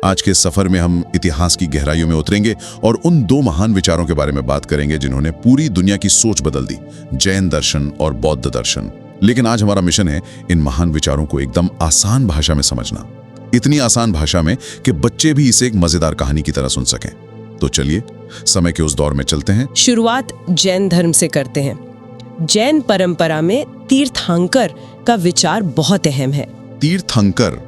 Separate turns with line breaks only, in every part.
आज के सफर में हम इतिहास की गहराइयों में उतरेंगे और उन दो महान विचारों के बारे में बात करेंगे जिन्होंने पूरी दुनिया की सोच बदल दी, जैन दर्शन और बौद्ध दर्शन। लेकिन आज हमारा मिशन है इन महान विचारों को एकदम आसान भाषा में समझना, इतनी आसान भाषा में कि बच्चे भी इसे एक मजेदार कहानी की तरह सुन सकें। तो चलिए समय के उस दौर में चलते हैं।
शुरुआत जैन धर्म से करते हैं। जैन परंपरा में तीर्थंकर का विचार बहुत अहम है।
तीर्थंकर,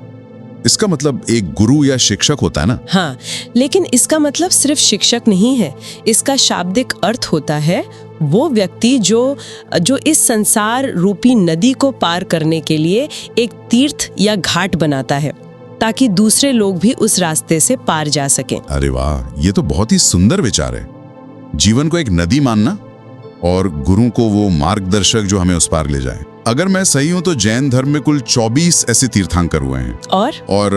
इसका मतलब एक गुरु या शिक्षक होता है ना?
हाँ, लेकिन इसका मतलब सिर्फ शिक्षक नहीं है। इसका शाब्दिक अर्थ होता है वो व्यक्ति जो इस संसार रूपी नदी को पार करने के लिए एक तीर्थ या घाट बनाता है ताकि दूसरे लोग भी उस रास्ते से पार जा सकें।
अरे वाह, ये तो बहुत ही सुंदर विचार है। जीवन को एक नदी मानना और गुरु को वो मार्गदर्शक जो हमें उस पार ले जाए। अगर मैं सही हूं तो जैन धर्म में कुल 24 ऐसे तीर्थंकर हुए हैं। और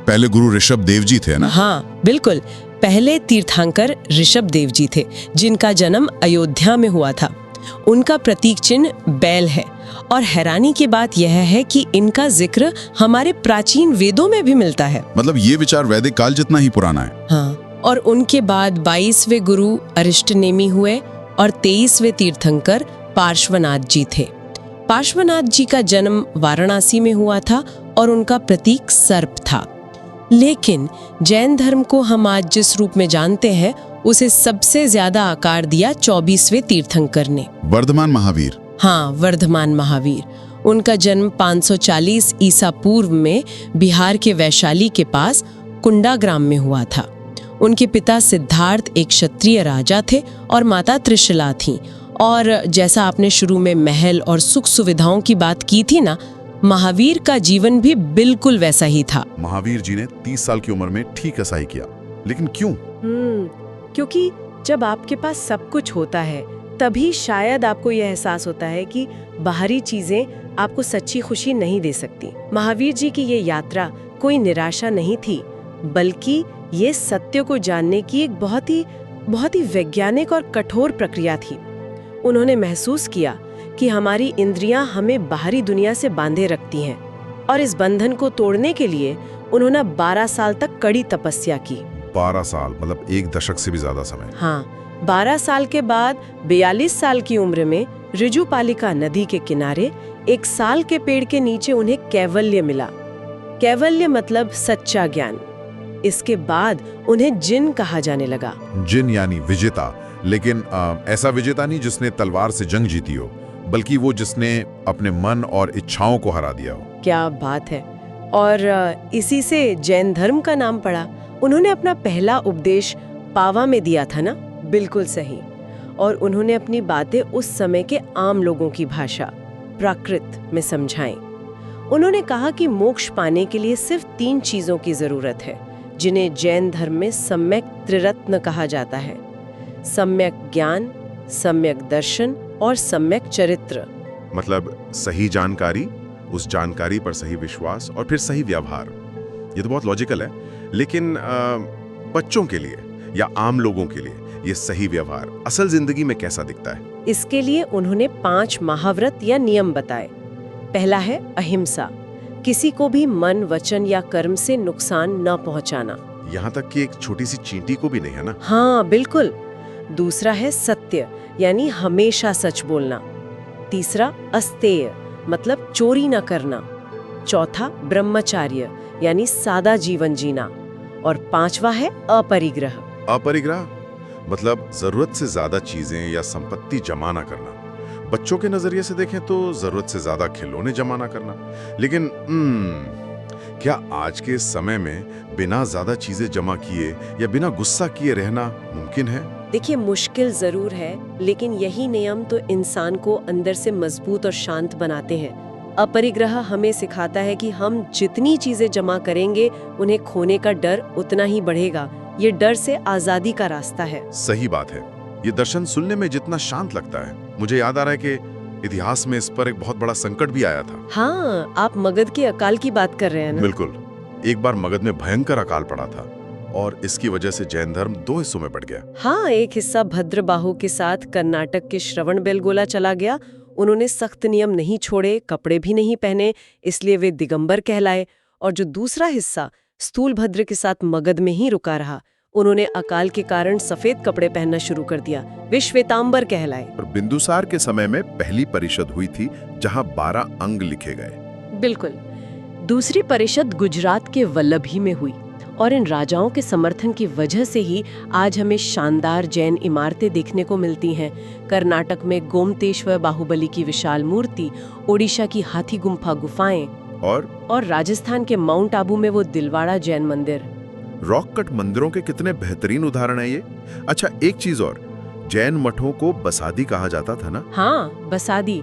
पहले गुरु ऋषभ देव जी थे ना?
हाँ बिल्कुल, पहले तीर्थंकर ऋषभ देव जी थे जिनका जन्म अयोध्या में हुआ था। उनका प्रतीक चिन्ह बैल है और हैरानी की बात यह है कि इनका जिक्र हमारे प्राचीन वेदों में भी मिलता है।
मतलब ये विचार वैदिक काल जितना ही पुराना है।
हाँ, और उनके बाद 22वें गुरु अरिष्टनेमी हुए और 23वें तीर्थंकर पार्श्वनाथ जी थे। पार्श्वनाथ जी का जन्म वाराणसी में हुआ था और उनका प्रतीक सर्प था। लेकिन जैन धर्म को हम आज जिस रूप में जानते हैं उसे सबसे ज्यादा आकार दिया 24वें तीर्थंकर ने,
वर्धमान महावीर।
हाँ, वर्धमान महावीर। उनका जन्म 540 ईसा पूर्व में बिहार के वैशाली के पास कुंडा ग्राम में हुआ था। उनके पिता सिद्धार्थ एक क्षत्रिय राजा थे और माता त्रिशला थीं। और जैसा आपने शुरू में महल और सुख सुविधाओं की बात की थी ना, महावीर का जीवन भी बिल्कुल वैसा ही था।
महावीर जी ने 30 साल की उम्र में ठीक ऐसा ही किया। लेकिन क्यों?
क्योंकि जब आपके पास सब कुछ होता है तभी शायद आपको यह एहसास होता है कि बाहरी चीजें आपको सच्ची खुशी नहीं दे सकती। महावीर जी की ये यात्रा कोई निराशा नहीं थी, बल्कि ये सत्य को जानने की एक बहुत ही वैज्ञानिक और कठोर प्रक्रिया थी। उन्होंने महसूस किया कि हमारी इंद्रियां हमें बाहरी दुनिया से बांधे रखती हैं और इस बंधन को तोड़ने के लिए उन्होंने 12 साल तक कड़ी तपस्या की।
12 साल मतलब एक दशक से भी ज्यादा समय।
हाँ, 12 साल के बाद 42 साल की उम्र में ऋजुपालिका नदी के किनारे एक साल के पेड़ के नीचे उन्हें कैवल्य मिला। कैवल्य मतलब सच्चा ज्ञान। इसके बाद उन्हें जिन कहा जाने लगा।
जिन यानी विजेता, लेकिन ऐसा विजेता नहीं जिसने तलवार से जंग जीती हो, बल्कि वो जिसने अपने मन और इच्छाओं को हरा दिया हो।
क्या बात है। और इसी से जैन धर्म का नाम पड़ा। उन्होंने अपना पहला उपदेश पावा में दिया था ना? बिल्कुल सही। और उन्होंने अपनी बातें उस समय के आम लोगों की भाषा प्राकृत में समझाई। उन्होंने कहा कि मोक्ष पाने के लिए सिर्फ 3 चीजों की जरूरत है जिन्हें जैन धर्म में सम्यक त्रिरत्न कहा जाता है: सम्यक ज्ञान, सम्यक दर्शन और सम्यक चरित्र।
मतलब सही जानकारी, उस जानकारी पर सही विश्वास और फिर सही व्यवहार। ये तो बहुत लॉजिकल है, लेकिन बच्चों के लिए या आम लोगों के लिए ये सही व्यवहार असल जिंदगी में कैसा दिखता है?
इसके लिए उन्होंने 5 महाव्रत या नियम बताए। पहला है अहिंसा, किसी को भी मन, वचन या कर्म से नुकसान न पहुंचाना।
यहाँ तक कि एक छोटी सी चींटी को भी नहीं, है ना?
हाँ बिल्कुल। दूसरा है सत्य, यानी हमेशा सच बोलना। तीसरा अस्तेय, मतलब चोरी न करना। चौथा ब्रह्मचार्य, यानी सादा जीवन जीना। और 5वां है अपरिग्रह।
अपरिग्रह मतलब जरूरत से ज्यादा चीजें या संपत्ति जमा ना करना। बच्चों के नजरिए से देखें तो जरूरत से ज्यादा खिलौने जमा ना करना। लेकिन क्या आज के समय में बिना ज्यादा चीजें जमा किए या बिना गुस्सा किए रहना मुमकिन है?
देखिए, मुश्किल जरूर है, लेकिन यही नियम तो इंसान को अंदर से मजबूत और शांत बनाते हैं। अपरिग्रह हमें सिखाता है कि हम जितनी चीजें जमा करेंगे उन्हें खोने का डर उतना ही बढ़ेगा। ये डर से आजादी का रास्ता है।
सही बात है। ये दर्शन सुनने में जितना शांत लगता है, मुझे याद आ रहा है कि इतिहास में इस पर एक बहुत बड़ा संकट भी आया था।
हाँ, आप मगध के अकाल की बात कर रहे हैं ना?
बिल्कुल। एक बार मगध में भयंकर अकाल पड़ा था और इसकी वजह से जैन धर्म 2 हिस्सों में बढ़ गया।
हाँ, एक हिस्सा भद्रबाहु के साथ कर्नाटक के श्रवणबेलगोला चला गया। उन्होंने सख्त नियम नहीं छोड़े, कपड़े भी नहीं पहने, इसलिए वे दिगंबर कहलाए। और जो दूसरा हिस्सा स्थूलभद्र के साथ मगध में ही रुका रहा। उन्होंने अकाल के कारण सफेद कपड़े पहनना शुरू कर दिया, वे श्वेतांबर कहलाए।
और बिंदुसार के समय में पहली परिषद हुई थी जहां 12 अंग लिखे गए।
बिल्कुल। दूसरी परिषद गुजरात के वल्लभी में हुई और इन राजाओं के समर्थन की वजह से ही आज हमें शानदार जैन इमारतें देखने को मिलती हैं। कर्नाटक में गोमतेश्वर बाहुबली की विशाल मूर्ति, ओडिशा की हाथी गुम्फा गुफाएं और राजस्थान के माउंट आबू में वो दिलवाड़ा जैन मंदिर।
रॉक कट मंदिरों के कितने बेहतरीन उदाहरण है ये। अच्छा, एक चीज और, जैन मठों को बसादी कहा जाता था ना?
हाँ, बसादी।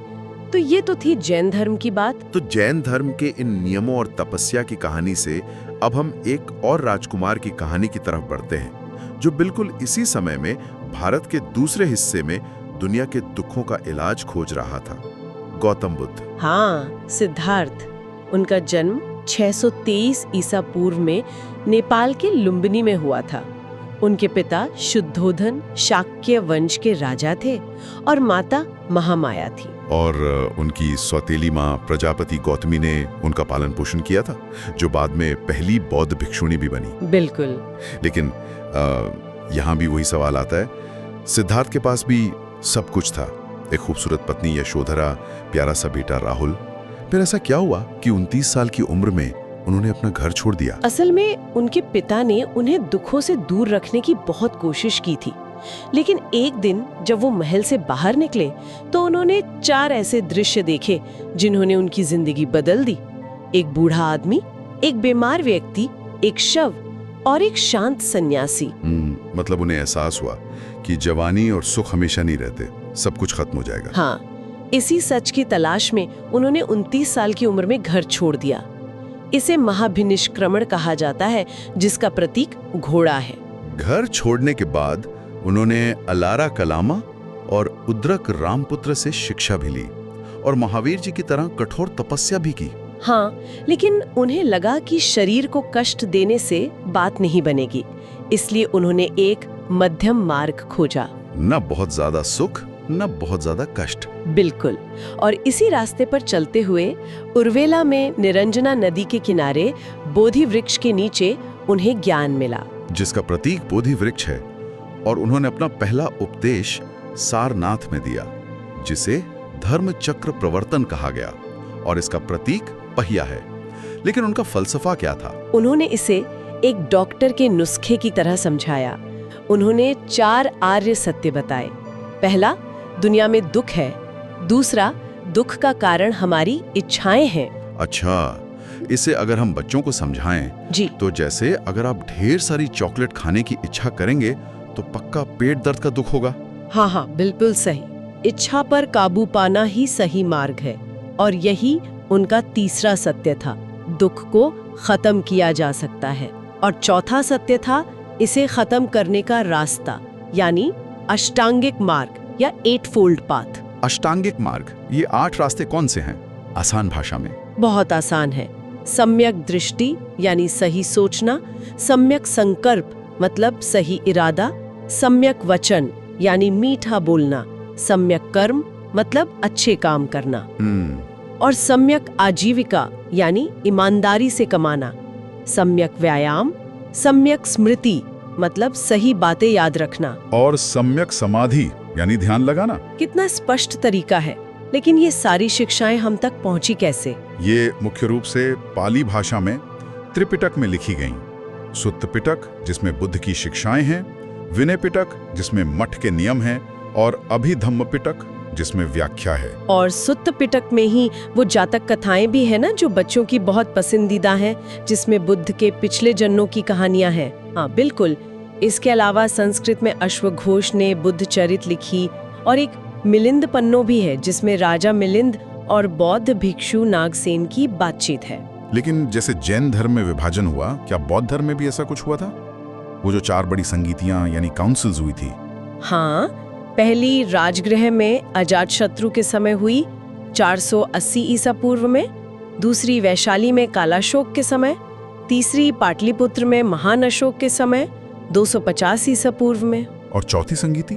तो ये तो थी जैन धर्म की बात।
तो जैन धर्म के इन नियमों और तपस्या की कहानी से अब हम एक और राजकुमार की कहानी की तरफ बढ़ते हैं, जो बिल्कुल इसी समय में भारत के दूसरे हिस्से में दुनिया के दुखों का इलाज खोज रहा था, गौतम बुद्ध।
हाँ, सिद्धार्थ। उनका जन्म 623 ईसा पूर्व में नेपाल के लुम्बिनी में हुआ था। उनके पिता शुद्धोधन शाक्य वंश के राजा थे और माता महामाया थी।
और उनकी सौतेली माँ प्रजापति गौतमी ने उनका पालन पोषण किया था, जो बाद में पहली बौद्ध भिक्षुणी भी बनी।
बिल्कुल।
लेकिन यहाँ भी वही सवाल आता है, सिद्धार्थ के पास भी सब कुछ था, एक खूबसूरत पत्नी यशोधरा, प्यारा सा बेटा राहुल। फिर ऐसा क्या हुआ कि 29 साल की उम्र में उन्होंने अपना घर छोड़ दिया?
असल में उनके पिता ने उन्हें दुखों से दूर रखने की बहुत कोशिश की थी, लेकिन एक दिन जब वो महल से बाहर निकले तो उन्होंने 4 ऐसे दृश्य देखे जिन्होंने उनकी जिंदगी बदल दी। एक बूढ़ा आदमी, एक बीमार व्यक्ति, एक शव और एक शांत सन्यासी।
मतलब उन्हें एहसास हुआ कि जवानी और सुख हमेशा नहीं रहते, सब कुछ खत्म हो जाएगा।
हाँ, इसी सच की तलाश में उन्होंने 29 साल की उम्र में घर छोड़ दिया। इसे महाभिनिष्क्रमण कहा जाता है, जिसका प्रतीक घोड़ा है।
घर छोड़ने के बाद उन्होंने अलारा कलामा और उद्रक रामपुत्र से शिक्षा भी ली और महावीर जी की तरह कठोर तपस्या भी की।
हाँ, लेकिन उन्हें लगा कि शरीर को कष्ट देने से बात नहीं बनेगी, इसलिए उन्होंने एक मध्यम मार्ग खोजा।
न बहुत ज्यादा सुख, न बहुत ज्यादा कष्ट।
बिल्कुल। और इसी रास्ते पर चलते हुए उर्वेला में निरंजना नदी के किनारे बोधि वृक्ष के नीचे उन्हें ज्ञान मिला,
जिसका प्रतीक बोधि वृक्ष है। और उन्होंने अपना पहला उपदेश सारनाथ में दिया, जिसे धर्म चक्र प्रवर्तन कहा गया, और इसका प्रतीक पहिया है। लेकिन उनका फलसफा क्या था?
उन्होंने इसे एक डॉक्टर के नुस्खे की तरह समझाया। उन्होंने 4 आर्य सत्य बताए। पहला, दुनिया में दुख है। दूसरा, दुख का कारण हमारी इच्छाएं हैं।
अच्छा, इसे अगर हम बच्चों को समझाएं
जी,
तो जैसे अगर आप ढेर सारी चॉकलेट खाने की इच्छा करेंगे तो पक्का पेट दर्द का दुख होगा।
हाँ, बिल्कुल सही। इच्छा पर काबू पाना ही सही मार्ग है, और यही उनका तीसरा सत्य था, दुख को खत्म किया जा सकता है। और चौथा सत्य था, इसे खत्म करने का रास्ता, यानी अष्टांगिक मार्ग या 8 फोल्ड पाथ।
अष्टांगिक मार्ग, ये 8 रास्ते कौन से हैं? आसान भाषा में।
बहुत आसान है। सम्यक दृष्टि यानी सही सोचना, सम्यक संकल्प मतलब सही इरादा, सम्यक वचन यानी मीठा बोलना, सम्यक कर्म मतलब अच्छे काम करना, और सम्यक आजीविका यानी ईमानदारी से कमाना, सम्यक व्यायाम, सम्यक स्मृति मतलब सही बातें याद रखना,
और सम्यक समाधि यानी ध्यान लगाना।
कितना स्पष्ट तरीका है, लेकिन ये सारी शिक्षाएं हम तक पहुंची कैसे?
ये मुख्य रूप से पाली भाषा में त्रिपिटक में लिखी गईं। सुत्त पिटक जिसमें बुद्ध की शिक्षाएं हैं, विनय पिटक जिसमें मठ के नियम हैं, और अभिधम्म पिटक जिसमें व्याख्या है।
और सुत्त पिटक में ही वो जातक कथाएं भी है ना, जो बच्चों की बहुत पसंदीदा हैं, जिसमें बुद्ध के पिछले जन्मों की कहानियां हैं। हाँ, बिल्कुल। इसके अलावा संस्कृत में अश्वघोष ने बुद्ध चरित लिखी, और एक मिलिंद पन्नो भी है जिसमें राजा मिलिंद और बौद्ध भिक्षु नागसेन की बातचीत है।
लेकिन जैसे जैन धर्म में विभाजन हुआ, क्या बौद्ध धर्म में भी ऐसा कुछ हुआ था? वो जो 4 बड़ी संगीतियां यानी काउंसिल्स हुई थी।
हाँ, पहली राजगृह में अजातशत्रु के समय हुई 480 ईसा पूर्व में, दूसरी वैशाली में कालाशोक के समय, तीसरी पाटलिपुत्र में महान अशोक के समय 250 ईसा पूर्व में,
और चौथी संगीति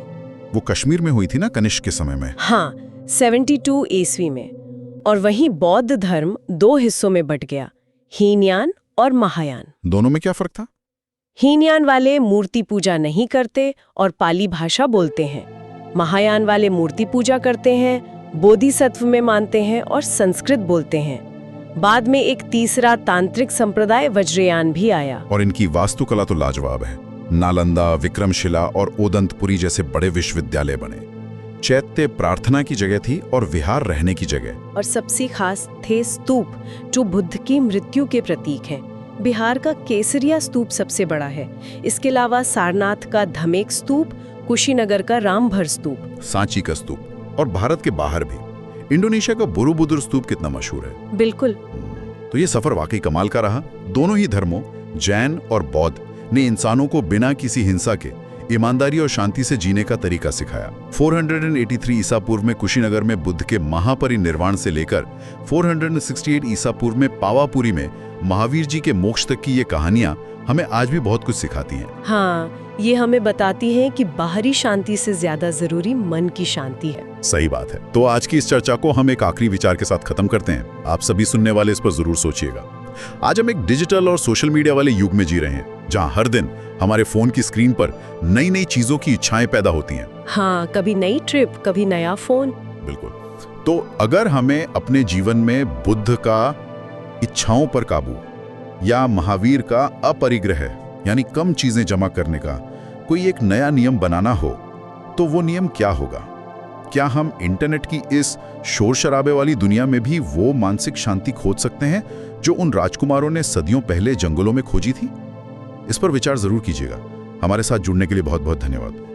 वो कश्मीर में हुई थी ना, कनिष्क के समय में।
हाँ, 72 ईस्वी में। और वहीं बौद्ध धर्म 2 हिस्सों में बट गया, हीनयान और महायान।
दोनों में क्या फर्क था?
हीनयान वाले मूर्ति पूजा नहीं करते और पाली भाषा बोलते हैं। महायान वाले मूर्ति पूजा करते हैं, बोधिसत्व में मानते हैं और संस्कृत बोलते हैं। बाद में एक तीसरा तांत्रिक संप्रदाय वज्रयान भी आया।
और इनकी वास्तुकला तो लाजवाब है। नालंदा, विक्रमशिला और ओदंतपुरी जैसे बड़े विश्वविद्यालय बने। चैत्य प्रार्थना की जगह थी और विहार रहने की जगह।
और सबसे खास थे स्तूप, जो बुद्ध की मृत्यु के प्रतीक हैं। बिहार का केसरिया स्तूप सबसे बड़ा है। इसके अलावा सारनाथ का धमेक स्तूप, कुशीनगर का रामभर स्तूप,
सांची का स्तूप और भारत के बाहर भी इंडोनेशिया का बोरोबुदुर स्तूप कितना मशहूर है।
बिल्कुल।
तो ये सफर वाकई कमाल का रहा। दोनों ही धर्मों, जैन और बौद्ध, ने इंसानों को बिना किसी हिंसा के ईमानदारी और शांति से जीने का तरीका सिखाया। 483 ईसा पूर्व में कुशीनगर में बुद्ध के महापरिनिर्वाण से लेकर 468 ईसा पूर्व में पावापुरी में महावीर जी के मोक्ष तक की ये कहानियां हमें आज भी बहुत कुछ सिखाती हैं।
हाँ, ये हमें बताती हैं कि बाहरी शांति से ज्यादा जरूरी मन की शांति है।
सही बात है। तो आज की इस चर्चा को हम एक आखिरी विचार के साथ खत्म करते हैं। आप सभी सुनने वाले इस पर जरूर सोचिएगा। आज हम एक डिजिटल और सोशल मीडिया वाले युग में जी रहे हैं, जहां हर दिन हमारे फोन की स्क्रीन पर नई नई चीजों की इच्छाएं पैदा होती हैं।
हाँ, कभी नई ट्रिप, कभी नया फोन।
बिल्कुल। तो अगर हमें अपने जीवन में बुद्ध का इच्छाओं पर काबू या महावीर का अपरिग्रह यानी कम चीजें जमा करने का कोई एक नया नियम बनाना हो, तो वो नियम क्या होगा? क्या हम इंटरनेट की इस शोर शराबे वाली दुनिया में भी वो मानसिक शांति खोज सकते हैं जो उन राजकुमारों ने सदियों पहले जंगलों में खोजी थी? इस पर विचार जरूर कीजिएगा। हमारे साथ जुड़ने के लिए बहुत बहुत धन्यवाद।